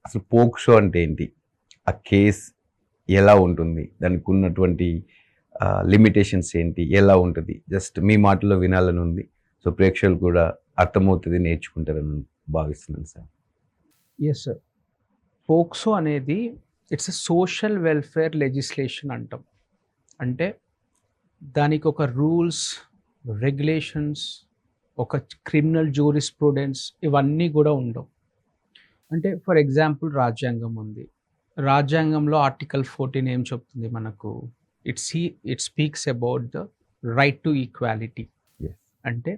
అసలు పోక్సో అంటే ఏంటి? ఆ కేస్ ఎలా ఉంటుంది? దానికి ఉన్నటువంటి లిమిటేషన్స్ ఏంటి? ఎలా ఉంటది? జస్ట్ మీ మాటల్లో వినాలని ఉంది. సో, ప్రేక్షకులు కూడా అర్థమవుతది, నేర్చుకుంటారని భావిస్తున్నాను సార్. Yes sir. పోక్సో అనేది it's a social welfare legislation అంటాం. అంటే దానికి ఒక రూల్స్, రెగ్యులేషన్స్, ఒక క్రిమినల్ జూరిస్ప్రుడెన్స్ ఇవన్నీ కూడా ఉండవు. అంటే ఫర్ ఎగ్జాంపుల్ రాజ్యాంగం ఉంది. రాజ్యాంగంలో ఆర్టికల్ 14 ఏం చెప్తుంది మనకు? It speaks about the right to equality. Yes. అంటే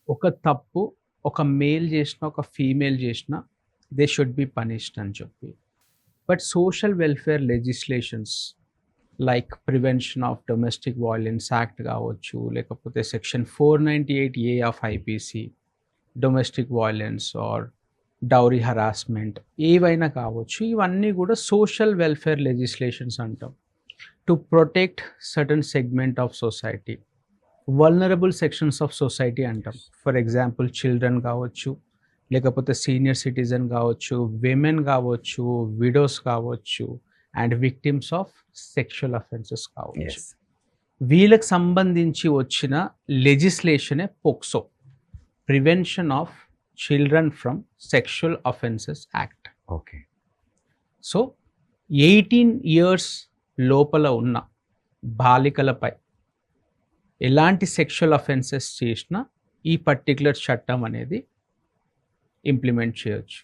ఒక తప్పు ఒక మేల్ చేసినా ఒక ఫీమేల్ చేసినా దే షుడ్ బి పనిష్డ్ అని చెప్పి. But social welfare legislations like prevention of domestic violence act కావచ్చు, లేకపోతే section 498A of IPC, domestic violence or dowry harassment ఏవైనా కావచ్చు, ఇవన్నీ కూడా సోషల్ వెల్ఫేర్ లెజిస్లేషన్స్ అంటాం. To protect certain segment of society, vulnerable sections of society అంటాం. For example children కావచ్చు, లేకపోతే సీనియర్ సిటిజన్ కావచ్చు, విమెన్ కావచ్చు, విడోస్ కావచ్చు, and victims of sexual offences కావచ్చు. Yes. వీళ్ళకి సంబంధించి వచ్చిన లెజిస్లేషనే POCSO, prevention of children from sexual offences act. Okay. So 18 years లోపల ఉన్న బాలికలపై ఎలాంటి సెక్షువల్ అఫెన్సెస్ చేసినా ఈ పర్టికులర్ చట్టం అనేది ఇంప్లిమెంట్ చేయొచ్చు.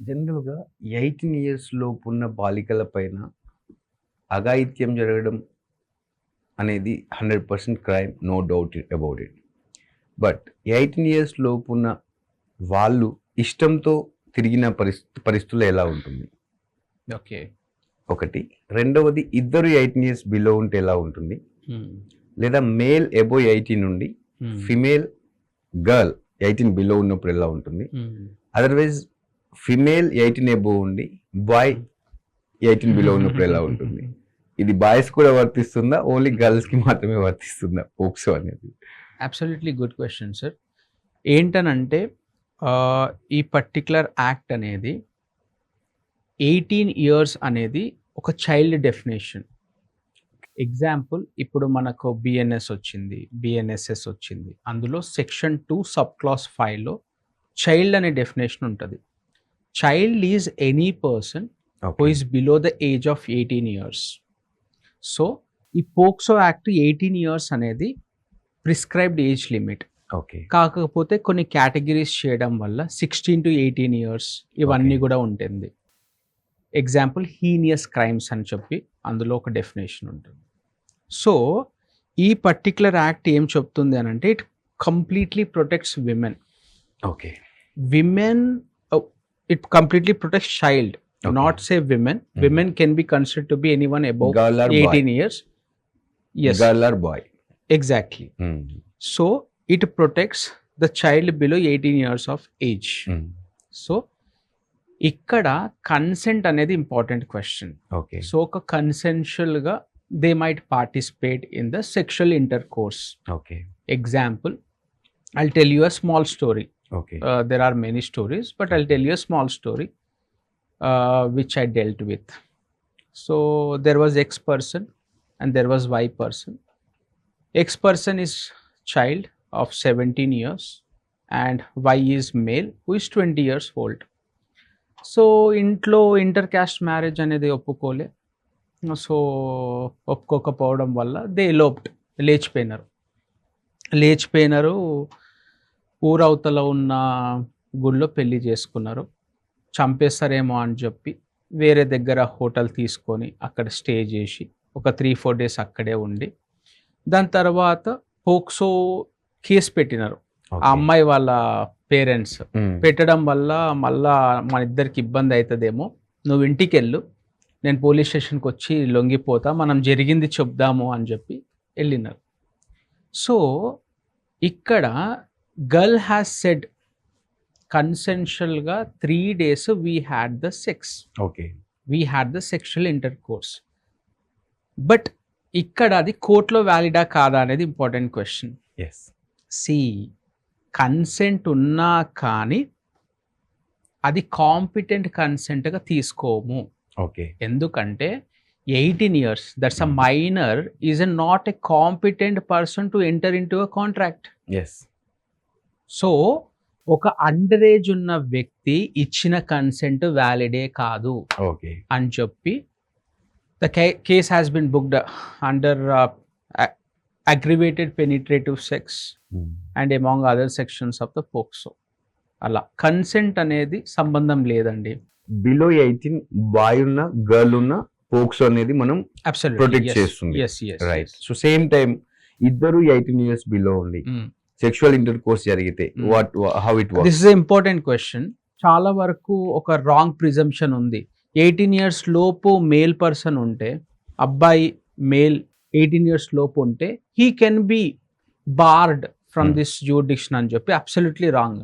జనరల్‌గా 18 ఇయర్స్ లోపు ఉన్న బాలికల పైన అఘాయిత్యం జరగడం అనేది 100% crime, no doubt about it. But 18 years లోపు ఉన్న వాళ్ళు ఇష్టంతో తిరిగిన పరిస్థితుల్లో ఎలా ఉంటుంది? ఓకే. ఒకటి. రెండవది, ఇద్దరు 18 ఇయర్స్ బిలో ఉంటే ఎలా ఉంటుంది? లేదా మేల్ అబోవ్ 18 నుండి ఫిమేల్ గర్ల్ 18 బిలో ఉన్నప్పుడు ఎలా ఉంటుంది? అదర్వైజ్ ఫిమేల్ 18 అబోవ్ ఉండి బాయ్ 18 బిలో ఉన్నప్పుడు ఎలా ఉంటుంది? ఇది బాయ్స్ కూడా వర్తిస్తుందా, ఓన్లీ గర్ల్స్కి మాత్రమే వర్తిస్తుందా పోక్సో అనేది? Absolutely good question sir. ఏంటనంటే ఈ పర్టికులర్ యాక్ట్ అనేది 18 ఇయర్స్ అనేది ఒక చైల్డ్ డెఫినేషన్. ఎగ్జాంపుల్, ఇప్పుడు మనకు బిఎన్ఎస్ వచ్చింది, బిఎన్ఎస్ఎస్ వచ్చింది. అందులో సెక్షన్ 2 సబ్ క్లాస్ 5లో చైల్డ్ అనే డెఫినేషన్ ఉంటుంది. Child is any person who is below the age of 18 years. So ఈ పోక్సో యాక్ట్ 18 ఇయర్స్ అనేది ప్రిస్క్రైబ్డ్ ఏజ్ లిమిట్. ఓకే. కాకపోతే కొన్ని కేటగిరీస్ చేయడం వల్ల 16 to 18 ఇయర్స్ ఇవన్నీ కూడా ఉంటుంది. ఎగ్జాంపుల్ హీనియస్ క్రైమ్స్ అని చెప్పి అందులో ఒక డెఫినేషన్ ఉంటుంది. సో ఈ పర్టికులర్ యాక్ట్ ఏం చెప్తుంది అని అంటే it completely protects women. Okay. Women, it completely protects child, not say women. Women can be considered to be anyone above 18 years. Yes, girl or boy. exactly. So it protects the child below 18 years of age. So ఇక్కడ consent అనేది important question. Okay. So ఒక కన్సెన్షువల్గా they might participate in the sexual intercourse. Okay. Example, I'll tell you a small story. ఓకే. There are many stories, but I'll tell you a small story which I dealt with. So there was X person and there was Y person. X person is child of 17 years and Y is male who is 20 years old. So ఇంట్లో inter caste marriage అనేది ఒప్పుకోలే. So ఒప్పుకోకపోవడం వల్ల they ఎలోప్డ్, లేచిపోయినారు. ఊరవతల ఉన్న గుడిలో పెళ్లి చేసుకున్నారు. చంపేస్తారేమో అని చెప్పి వేరే దగ్గర హోటల్ తీసుకొని అక్కడ స్టే చేసి ఒక 3-4 డేస్ అక్కడే ఉండి దాని తర్వాత పోక్సో కేసు పెట్టినారు ఆ అమ్మాయి వాళ్ళ పేరెంట్స్. పెట్టడం వల్ల మళ్ళా మన ఇద్దరికి ఇబ్బంది అవుతుందేమో, నువ్వు ఇంటికి వెళ్ళు, నేను పోలీస్ స్టేషన్కి వచ్చి లొంగిపోతా, మనం జరిగింది చెప్దాము అని చెప్పి వెళ్ళినారు. సో ఇక్కడ గర్ల్ హ్యాస్ సెడ్ కన్సెన్షువల్గా 3 days we had the sex, okay, we had the sexual intercourse. But ఇక్కడ అది కోర్టులో వ్యాలిడా కాదా అనేది ఇంపార్టెంట్ క్వశ్చన్. ఎస్. సి కన్సెంట్ ఉన్నా కానీ అది కాంపిటెంట్ కన్సెంట్గా తీసుకోము. ఓకే. ఎందుకంటే 18 years, that's a minor, is not a competent person to enter in to a contract. Yes. So ఒక అండర్ ఏజ్ ఉన్న వ్యక్తి ఇచ్చిన కన్సెంట్ వ్యాలిడే కాదు ఓకే. అని చెప్పి the case has been booked under aggravated penetrative sex and among other sections of the POCSO. అలా consent అనేది సంబంధం లేదండి. బిలో 18 బాయ్ ఉన్న గర్ల్ ఉన్న పోక్సో అనేది మనం ప్రొటెక్ట్ చేస్తుంది. రైట్. సో సేమ్ టైం ఇద్దరు 18 years బిలో ఉండి సెక్షువల్ ఇంటర్ కోర్స్ జరిగితే how it works? This is important question. చాలా వరకు ఒక రాంగ్ ప్రిజంప్షన్ ఉంది. 18 years లోపు మేల్ పర్సన్ ఉంటే, అబ్బాయి మేల్ 18 years లోపు ఉంటే he can be board from this jurisdiction అని చెప్పి అబ్సల్యూట్లీ రాంగ్.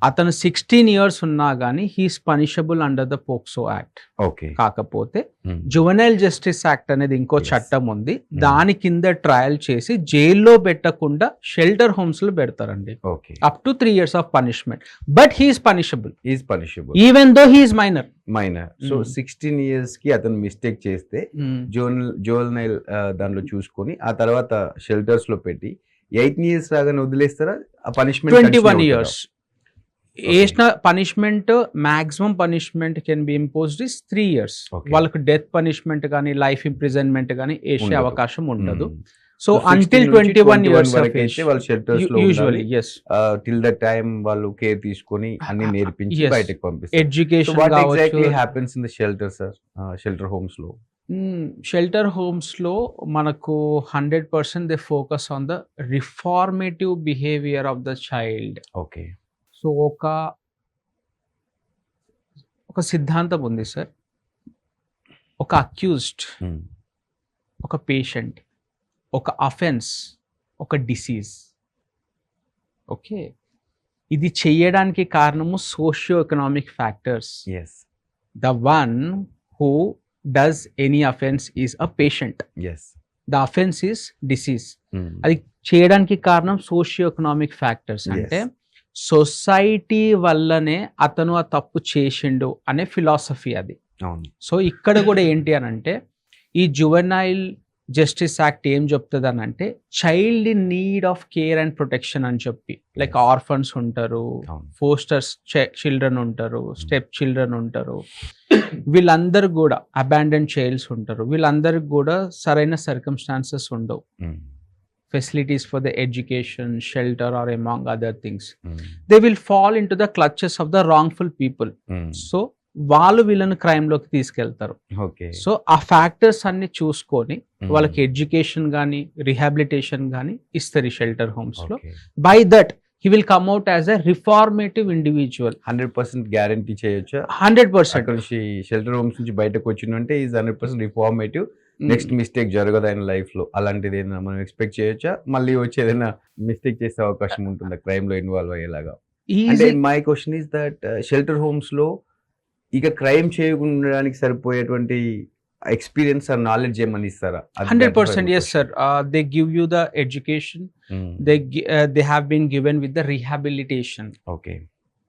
అతను 16 years ఉన్నా కానీ he's punishable under the POCSO act. Okay. కాకపోతే జువెనైల్ జస్టిస్ యాక్ట్ అనేది ఇంకో చట్టం ఉంది. దాని కింద ట్రయల్ చేసి జైల్లో పెట్టకుండా షెల్టర్ హోమ్స్ లో పెడతారండి. Okay. Up to 3 years of punishment. But he's punishable even though he's minor. So 16 years కి అతను మిస్టేక్ చేస్తే జువెనైల్ దానిలో చూసుకొని ఆ తర్వాత షెల్టర్స్ లో పెట్టి 18 years రాగానే వదిలేస్తారా? ఆ పనిష్మెంట్ 21 years వేసిన punishment, maximum punishment can be imposed is 3 years. వాళ్ళకు డెత్ పనిష్మెంట్ కానీ లైఫ్ ఇంప్రిజన్మెంట్ కానీ వేసే అవకాశం ఉండదు. సో అంటిల్ 21 years వాళ్ళు షెల్టర్స్ లో యూజువల్లీ టిల్ ద టైం వాళ్ళు కేర్ తీసుకొని అన్ని నేర్పించి బయటకు పంపిస్తారు. Education what exactly happens in the shelter sir? Shelter homes లో షెల్టర్ హోమ్స్లో మనకు 100% they focus on the reformative behaviour of the child. Okay. So ఒక సిద్ధాంతం ఉంది సార్. ఒక అక్యూజ్డ్, ఒక పేషెంట్, ఒక అఫెన్స్, ఒక డిసీజ్. ఓకే. ఇది చేయడానికి కారణము socio economic factors. The one who does any offense is a patient. The offense is disease. అది చేయడానికి కారణం సోషియో ఎకనామిక్ ఫ్యాక్టర్స్. అంటే సొసైటీ వల్లనే అతను ఆ తప్పు చేసిండు అనే ఫిలాసఫీ అది. సో ఇక్కడ కూడా ఏంటి అని అంటే ఈ జువెనైల్ జస్టిస్ యాక్ట్ ఏం చెప్తుంది అని అంటే child in need of care and protection అని చెప్పి, లైక్ ఆర్ఫన్స్ ఉంటారు, ఫోస్టర్స్ చిల్డ్రన్ ఉంటారు, స్టెప్ చిల్డ్రన్ ఉంటారు, వీళ్ళందరూ కూడా అబాండన్ చైల్డ్స్ ఉంటారు. వీళ్ళందరికి కూడా సరైన సర్కమ్స్టాన్సెస్ ఉండవు. Facilities for the education, shelter or among other things. They will fall in to the clutches of the wrongful people. So వాళ్ళు వీళ్ళని క్రైమ్ లోకి తీసుకెళ్తారు. సో ఆ ఫ్యాక్టర్స్ అన్ని చూసుకొని వాళ్ళకి ఎడ్యుకేషన్ కానీ రిహాబిలిటేషన్ కానీ ఇస్తారు షెల్టర్ హోమ్స్ లో. By that he will come out as a reformative individual. 100% guarantee చేయొచ్చా? 100%. షెల్టర్ హోమ్స్ నుంచి బయటకు వచ్చిందంటే ఈజ్ 100% రిఫార్మేటివ్. నెక్స్ట్ మిస్టేక్ జరగదు ఆయన లైఫ్ లో. అలాంటిది ఏదైనా మనం ఎక్స్పెక్ట్ చేయొచ్చా? మళ్ళీ వచ్చి ఏదైనా మిస్టేక్ చేసే అవకాశం ఉంటుందా క్రైమ్ లో ఇన్వాల్వ్ అయ్యేలాగా? అంటే my question is that shelter homes లో ఇక క్రైమ్ చేయకుండా సరిపోయేటువంటి ఎక్స్పీరియన్స్ ఆర్ నాలెడ్జ్ ఏమని ఇస్తారా? 100%. yes sir. They give you the education. They have been given with the rehabilitation. Okay.